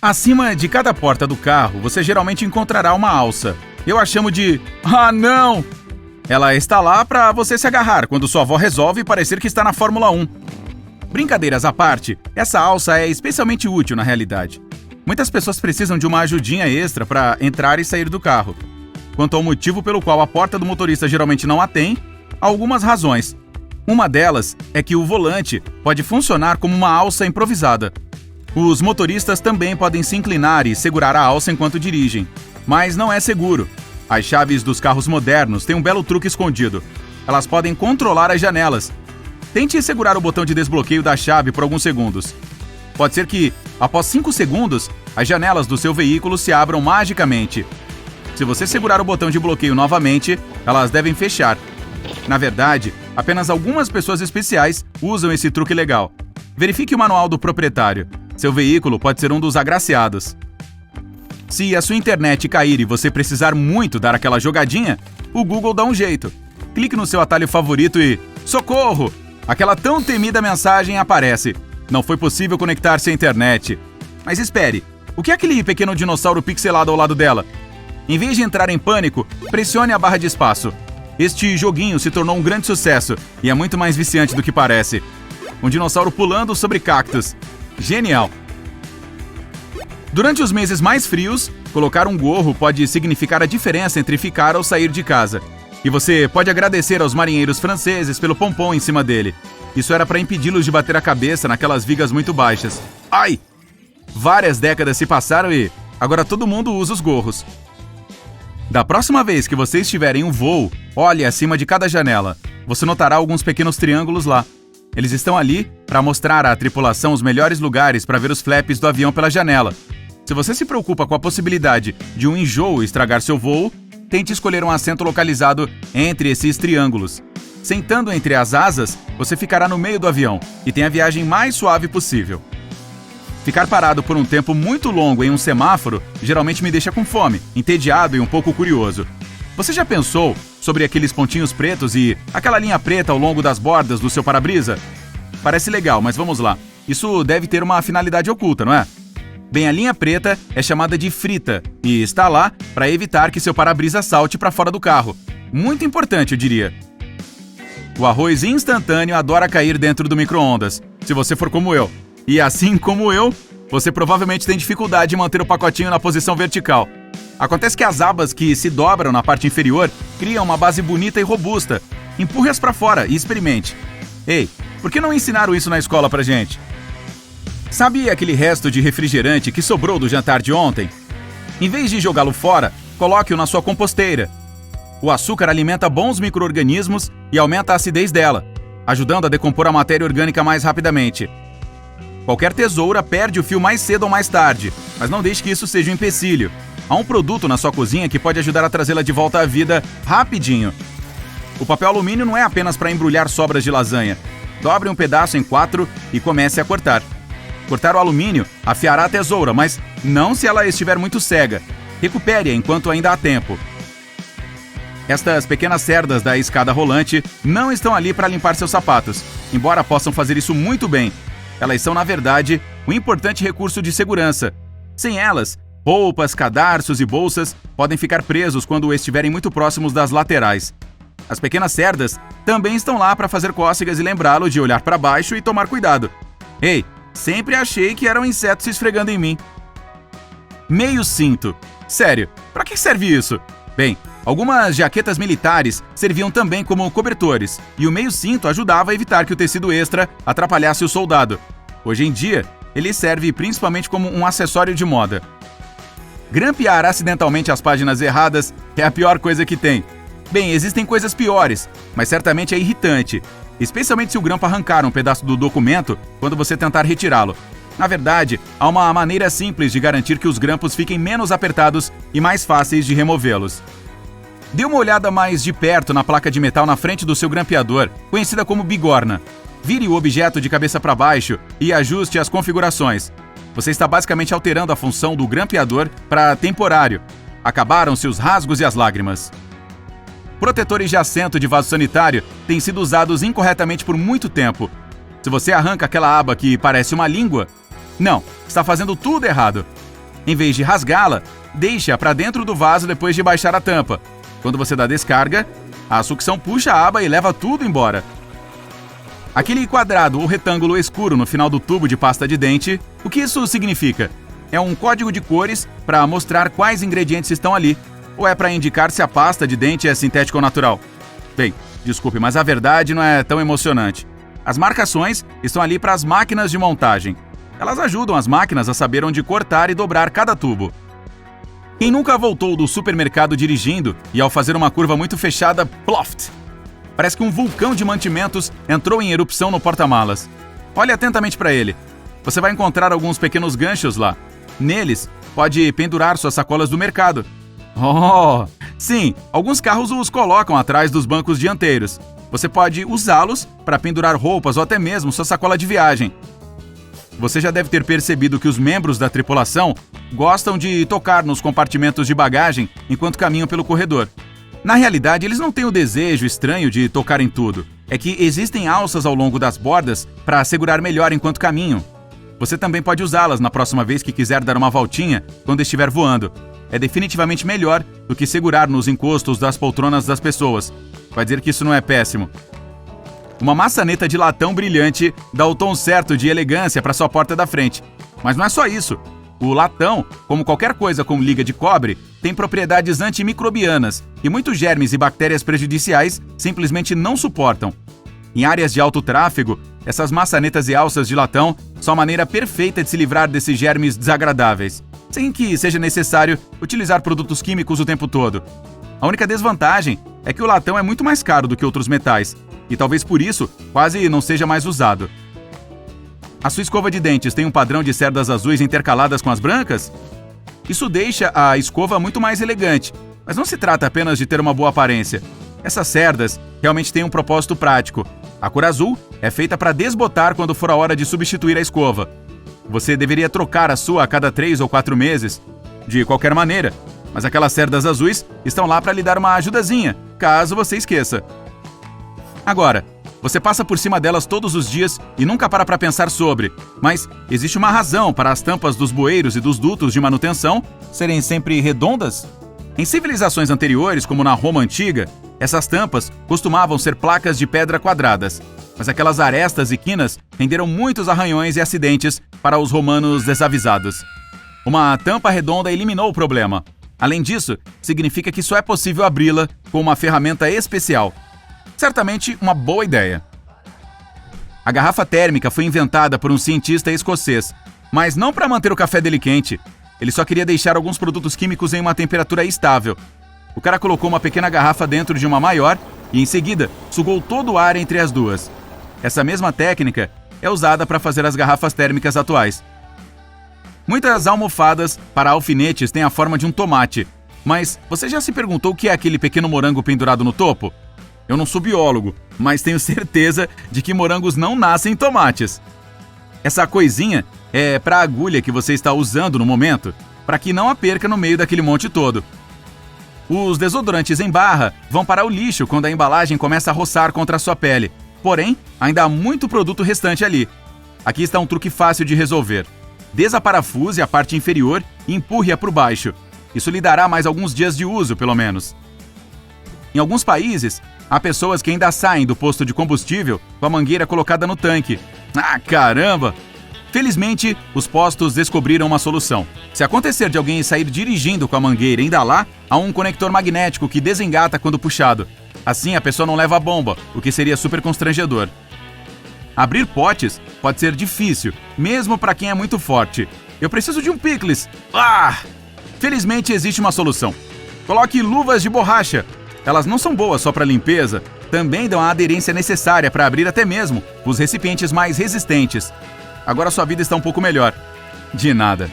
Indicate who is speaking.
Speaker 1: Acima de cada porta do carro, você geralmente encontrará uma alça. Eu a chamo de "Ah, não!". Ela está lá para você se agarrar quando sua avó resolve parecer que está na Fórmula 1. Brincadeiras à parte, essa alça é especialmente útil na realidade. Muitas pessoas precisam de uma ajudinha extra para entrar e sair do carro. Quanto ao motivo pelo qual a porta do motorista geralmente não a tem, há algumas razões. Uma delas é que o volante pode funcionar como uma alça improvisada. Os motoristas também podem se inclinar e segurar a alça enquanto dirigem, mas não é seguro. As chaves dos carros modernos têm um belo truque escondido. Elas podem controlar as janelas. Tente segurar o botão de desbloqueio da chave por alguns segundos. Pode ser que, após 5 segundos, as janelas do seu veículo se abram magicamente. Se você segurar o botão de bloqueio novamente, elas devem fechar. Na verdade, apenas algumas pessoas especiais usam esse truque legal. Verifique o manual do proprietário. Seu veículo pode ser um dos agraciados. Se a sua internet cair e você precisar muito dar aquela jogadinha, o Google dá um jeito. Clique no seu atalho favorito e... Socorro! Aquela tão temida mensagem aparece. Não foi possível conectar-se à internet. Mas espere, o que é aquele pequeno dinossauro pixelado ao lado dela? Em vez de entrar em pânico, pressione a barra de espaço. Este joguinho se tornou um grande sucesso e é muito mais viciante do que parece. Um dinossauro pulando sobre cactos. Genial! Durante os meses mais frios, colocar um gorro pode significar a diferença entre ficar ou sair de casa. E você pode agradecer aos marinheiros franceses pelo pompom em cima dele. Isso era para impedi-los de bater a cabeça naquelas vigas muito baixas. Ai! Várias décadas se passaram e agora todo mundo usa os gorros. Da próxima vez que você estiver em um voo, olhe acima de cada janela. Você notará alguns pequenos triângulos lá. Eles estão ali para mostrar à tripulação os melhores lugares para ver os flaps do avião pela janela. Se você se preocupa com a possibilidade de um enjoo estragar seu voo, tente escolher um assento localizado entre esses triângulos. Sentando entre as asas, você ficará no meio do avião e tem a viagem mais suave possível. Ficar parado por um tempo muito longo em um semáforo geralmente me deixa com fome, entediado e um pouco curioso. Você já pensou sobre aqueles pontinhos pretos e aquela linha preta ao longo das bordas do seu para-brisa? Parece legal, mas vamos lá. Isso deve ter uma finalidade oculta, não é? Bem, a linha preta é chamada de frita e está lá para evitar que seu para-brisa salte para fora do carro. Muito importante, eu diria. O arroz instantâneo adora cair dentro do micro-ondas, se você for como eu. E assim como eu, você provavelmente tem dificuldade em manter o pacotinho na posição vertical. Acontece que as abas que se dobram na parte inferior criam uma base bonita e robusta. Empurre-as para fora e experimente. Ei, por que não ensinaram isso na escola pra gente? Sabe aquele resto de refrigerante que sobrou do jantar de ontem? Em vez de jogá-lo fora, coloque-o na sua composteira. O açúcar alimenta bons micro-organismos e aumenta a acidez dela, ajudando a decompor a matéria orgânica mais rapidamente. Qualquer tesoura perde o fio mais cedo ou mais tarde, mas não deixe que isso seja um empecilho. Há um produto na sua cozinha que pode ajudar a trazê-la de volta à vida rapidinho. O papel alumínio não é apenas para embrulhar sobras de lasanha. Dobre um pedaço em 4 e comece a cortar. Cortar o alumínio afiará a tesoura, mas não se ela estiver muito cega. Recupere-a enquanto ainda há tempo. Estas pequenas cerdas da escada rolante não estão ali para limpar seus sapatos, embora possam fazer isso muito bem. Elas são, na verdade, um importante recurso de segurança. Sem elas, roupas, cadarços e bolsas podem ficar presos quando estiverem muito próximos das laterais. As pequenas cerdas também estão lá para fazer cócegas e lembrá-lo de olhar para baixo e tomar cuidado. Ei, sempre achei que era um inseto se esfregando em mim. Meio cinto. Sério, para que serve isso? Bem, algumas jaquetas militares serviam também como cobertores, e o meio cinto ajudava a evitar que o tecido extra atrapalhasse o soldado. Hoje em dia, ele serve principalmente como um acessório de moda. Grampear acidentalmente as páginas erradas é a pior coisa que tem. Bem, existem coisas piores, mas certamente é irritante, especialmente se o grampo arrancar um pedaço do documento quando você tentar retirá-lo. Na verdade, há uma maneira simples de garantir que os grampos fiquem menos apertados e mais fáceis de removê-los. Dê uma olhada mais de perto na placa de metal na frente do seu grampeador, conhecida como bigorna. Vire o objeto de cabeça para baixo e ajuste as configurações. Você está basicamente alterando a função do grampeador para temporário. Acabaram-se os rasgos e as lágrimas. Protetores de assento de vaso sanitário têm sido usados incorretamente por muito tempo. Se você arranca aquela aba que parece uma língua, não, está fazendo tudo errado. Em vez de rasgá-la, deixe-a para dentro do vaso depois de baixar a tampa. Quando você dá descarga, a sucção puxa a aba e leva tudo embora. Aquele quadrado ou retângulo escuro no final do tubo de pasta de dente, o que isso significa? É um código de cores para mostrar quais ingredientes estão ali, ou é para indicar se a pasta de dente é sintética ou natural? Bem, desculpe, mas a verdade não é tão emocionante. As marcações estão ali para as máquinas de montagem. Elas ajudam as máquinas a saber onde cortar e dobrar cada tubo. Quem nunca voltou do supermercado dirigindo e ao fazer uma curva muito fechada, ploft! Parece que um vulcão de mantimentos entrou em erupção no porta-malas. Olhe atentamente para ele. Você vai encontrar alguns pequenos ganchos lá. Neles, pode pendurar suas sacolas do mercado. Oh! Sim, alguns carros os colocam atrás dos bancos dianteiros. Você pode usá-los para pendurar roupas ou até mesmo sua sacola de viagem. Você já deve ter percebido que os membros da tripulação gostam de tocar nos compartimentos de bagagem enquanto caminham pelo corredor. Na realidade, eles não têm o desejo estranho de tocar em tudo. É que existem alças ao longo das bordas para segurar melhor enquanto caminham. Você também pode usá-las na próxima vez que quiser dar uma voltinha quando estiver voando. É definitivamente melhor do que segurar nos encostos das poltronas das pessoas. Vai dizer que isso não é péssimo. Uma maçaneta de latão brilhante dá o tom certo de elegância para sua porta da frente. Mas não é só isso. O latão, como qualquer coisa com liga de cobre, tem propriedades antimicrobianas e muitos germes e bactérias prejudiciais simplesmente não suportam. Em áreas de alto tráfego, essas maçanetas e alças de latão são a maneira perfeita de se livrar desses germes desagradáveis, sem que seja necessário utilizar produtos químicos o tempo todo. A única desvantagem é que o latão é muito mais caro do que outros metais, e talvez por isso quase não seja mais usado. A sua escova de dentes tem um padrão de cerdas azuis intercaladas com as brancas? Isso deixa a escova muito mais elegante, mas não se trata apenas de ter uma boa aparência. Essas cerdas realmente têm um propósito prático. A cor azul é feita para desbotar quando for a hora de substituir a escova. Você deveria trocar a sua a cada 3 ou 4 meses. De qualquer maneira, mas aquelas cerdas azuis estão lá para lhe dar uma ajudazinha, caso você esqueça. Agora, você passa por cima delas todos os dias e nunca para pensar sobre, mas existe uma razão para as tampas dos bueiros e dos dutos de manutenção serem sempre redondas? Em civilizações anteriores, como na Roma Antiga, essas tampas costumavam ser placas de pedra quadradas, mas aquelas arestas e quinas renderam muitos arranhões e acidentes para os romanos desavisados. Uma tampa redonda eliminou o problema. Além disso, significa que só é possível abri-la com uma ferramenta especial. Certamente uma boa ideia. A garrafa térmica foi inventada por um cientista escocês, mas não para manter o café dele quente. Ele só queria deixar alguns produtos químicos em uma temperatura estável. O cara colocou uma pequena garrafa dentro de uma maior e, em seguida, sugou todo o ar entre as duas. Essa mesma técnica é usada para fazer as garrafas térmicas atuais. Muitas almofadas para alfinetes têm a forma de um tomate, mas você já se perguntou o que é aquele pequeno morango pendurado no topo? Eu não sou biólogo, mas tenho certeza de que morangos não nascem em tomates. Essa coisinha é para a agulha que você está usando no momento, para que não a perca no meio daquele monte todo. Os desodorantes em barra vão para o lixo quando a embalagem começa a roçar contra a sua pele. Porém, ainda há muito produto restante ali. Aqui está um truque fácil de resolver. Desaparafuse a parte inferior e empurre-a por baixo. Isso lhe dará mais alguns dias de uso, pelo menos. Em alguns países, há pessoas que ainda saem do posto de combustível com a mangueira colocada no tanque. Ah, caramba! Felizmente, os postos descobriram uma solução. Se acontecer de alguém sair dirigindo com a mangueira ainda lá, há um conector magnético que desengata quando puxado. Assim, a pessoa não leva a bomba, o que seria super constrangedor. Abrir potes pode ser difícil, mesmo para quem é muito forte. Eu preciso de um picles. Felizmente, existe uma solução. Coloque luvas de borracha. Elas não são boas só para limpeza, também dão a aderência necessária para abrir até mesmo os recipientes mais resistentes. Agora sua vida está um pouco melhor. De nada.